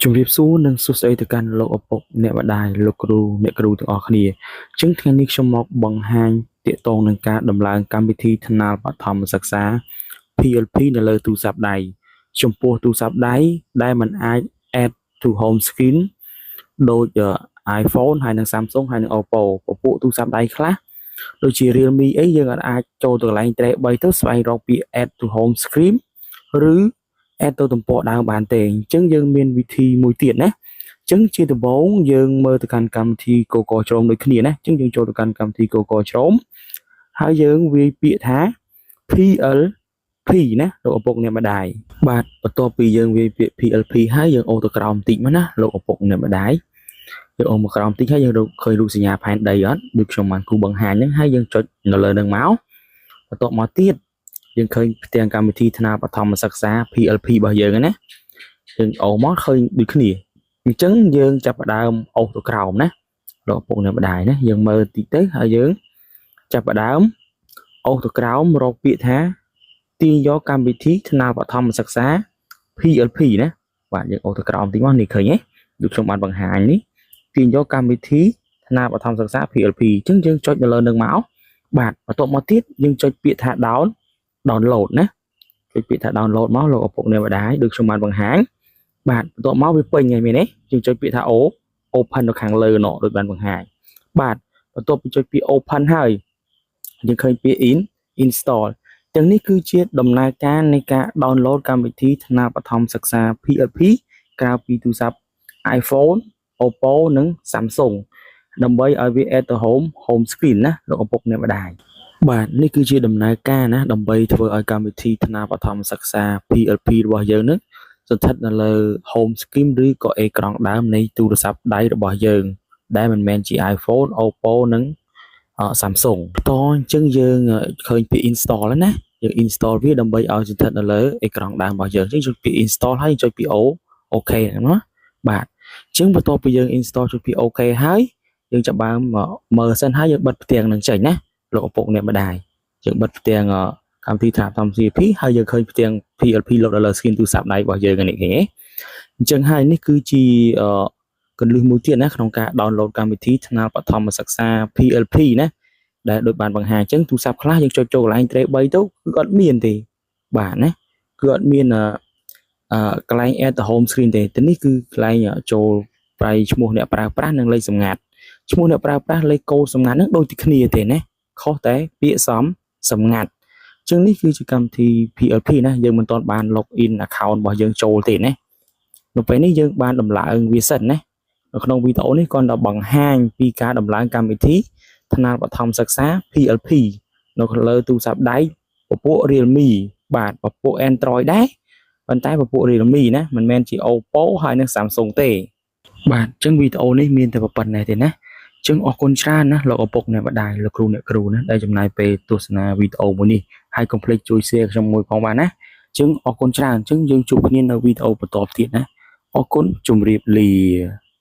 ជំរាបសួរនិងសួស្តីទៅកាន់លោកឪពុកអ្នកម្ដាយលោកគ្រូអ្នកគ្រូទាំងអស់គ្នាចឹងថ្ងៃនេះខ្ញុំមកបង្ហាញទាក់ទងនឹងការដំឡើងកម្មវិធីថ្នាលបឋមសិក្សា PLP នៅលើទូរស័ព្ទដៃចំពោះទូរស័ព្ទដៃដែលมันអាច add to home screen ដូច iPhone ហើយនិង Samsung ហើយនិង Oppo ពពួកទូរស័ព្ទដៃខ្លះដូចជា Realme អីយើងអាចចូលទៅកន្លែង track 3ទៅស្វែងរកពាក្យ add to home screen ឬ add ទៅទំព័រដើមបានទេអញ្ចឹងយើងមានវិធីមួយទៀតណាអញ្ចឹងជាដំបូងយើងមើលទៅកាន់កម្មវិធី Google Chrome ដូចគ្នាណាអញ្ចឹងយើងចូលទៅកាន់កម្មវិធី Google Chrome ហើយយើងវាយពាក្យថា PLP ណាលោកឪពុកអ្នកម្ដាយបាទបន្ទាប់ពីយើងវាយពាក្យ PLP ហើយយើងអូសទៅក្រោមបន្តិចមកណាលោកឪពុកអ្នកម្ដាយយើងអូសមកក្រោមបន្តិចហើយយើងរកឃើញរូបសញ្ញាផែនដីអត់ដូចខ្ញុំបានគូបង្ហាញហ្នឹងហើយយើងចុចនៅលើហ្នឹងមកបន្ទាប់មកទៀតយើងឃើញផ្ទាំងកម្មវិធីថ្នាលបឋមសិក្សា PLP របស់យើងណាយើងអូសមកឃើញដូចគ្នាអញ្ចឹងយើងចាប់ផ្ដើមអូសទៅក្រោមណាលោកឪពុកអ្នកម្ដាយណាយើងមើលតិចទៅហើយយើងចាប់ផ្ដើមអូសទៅក្រោមរកពាក្យថាទាញយកកម្មវិធីថ្នាលបឋមសិក្សា PLP ណាបាទយើងអូសទៅក្រោមតិចមកនេះឃើញទេដូចខ្ញុំបានបង្ហាញនេះទាញយកកម្មវិធីថ្នាលបឋមសិក្សា PLP អញ្ចឹងយើងចុចនៅលើនឹងមកបាទបន្ទាប់មកទៀតយើងចុចពាក្យថា download ណាចុចពាក្យថា download មកលោកឪពុកអ្នកម្ដាយដូចខ្ញុំបានបង្ហាញបាទបន្ទាប់មកវាពេញហើយមែនទេយើងចុចពាក្យថា open នៅខាងលើនោះដូចបានបង្ហាញបាទបន្ទាប់ពីចុចពាក្យ open ហើយយើងឃើញពាក្យ install ទាំងនេះគឺជាដំណើរការនៃការ download កម្មវិធីថ្នាលបឋមសិក្សា PLP ក្រៅពីទូរស័ព្ទ iPhone Oppo និង Samsung ដើម្បីឲ្យវា add ទៅ home screen ណាលោកឪពុកអ្នកម្ដាយបាទនេះគឺជាដំណើរការណាដើម្បីធ្វើឲ្យកម្មវិធីថ្នាលបឋមសិក្សា PLP របស់យើងនឹងស្ថិតនៅលើ home screen ឬក៏អេក្រង់ដើមនៃទូរស័ព្ទដៃរបស់យើងដែលមិនមែនជា iPhone Oppo និង Samsung តអញ្ចឹងយើងឃើញពាក្យ install ហើយណាយើង install វាដើម្បីឲ្យស្ថិតនៅលើអេក្រង់ដើមរបស់យើងអញ្ចឹងចុចពាក្យ install ហើយចុចពាក្យ OK ហ្នឹងណាបាទអញ្ចឹងបន្ទាប់ពីយើង install ចុចពាក្យ OK ហើយយើងចាប់បានមើលសិនហើយយើងបិទផ្ទាំងនឹងចេញណាលោកឪពុកអ្នកម្ដាយយើងបិទផ្ទាំងកម្មវិធីថ្នាលបឋម PLP ហើយយើងឃើញផ្ទាំង PLP លោតនៅលើ screen ទូរស័ព្ទដៃរបស់យើងនេះឃើញទេអញ្ចឹងហើយនេះគឺជាគន្លឹះមួយទៀតណាក្នុងការ download កម្មវិធីថ្នាលបឋមសិក្សា PLP ណាដែលដូចបានបង្ហាញអញ្ចឹងទូរស័ព្ទខ្លះយើងចុចចូលកន្លែង tray 3ទៅគឺអត់មានទេបាទណាគឺអត់មានកន្លែង add to home screen ទេនេះគឺកន្លែងចូលប្រៃឈ្មោះអ្នកប្រើប្រាស់និងលេខសម្ងាត់ឈ្មោះអ្នកប្រើប្រាស់លេខកូដសម្ងាត់ហ្នឹងដូចតែគ្នាទេណាខុសតែពាក្យសម្ងាត់អញ្ចឹងនេះគឺជាកម្មវិធី PLP ណាយើងមិនទាន់បាន log in account របស់យើងចូលទេណានៅពេលនេះយើងបានដំឡើងវាសិនណានៅក្នុងវីដេអូនេះគាត់ដល់បង្ហាញពីការដំឡើងកម្មវិធីថ្នាលបឋមសិក្សា PLP នៅលើទូរស័ព្ទដៃពពួក Realme បាទពពួក Android ដែរប៉ុន្តែពពួក Realme ណាមិនមែនជា Oppo ហើយនិង Samsung ទេបាទអញ្ចឹងវីដេអូនេះមានតែប៉ុណ្្នេះទេណាអញ្ចឹងអរគុណច្រើនណាលោកឪពុកអ្នកម្ដាយលោកគ្រូអ្នកគ្រូណាដែលចំណាយពេលទស្សនាវីដេអូមួយនេះហើយកុំភ្លេចជួយ share ខ្ញុំមួយផងបាទណាអញ្ចឹងអរគុណច្រើនអញ្ចឹងយើងជួបគ្នានៅវីដេអូបន្តទៀតណាអរគុណជម្រាបលា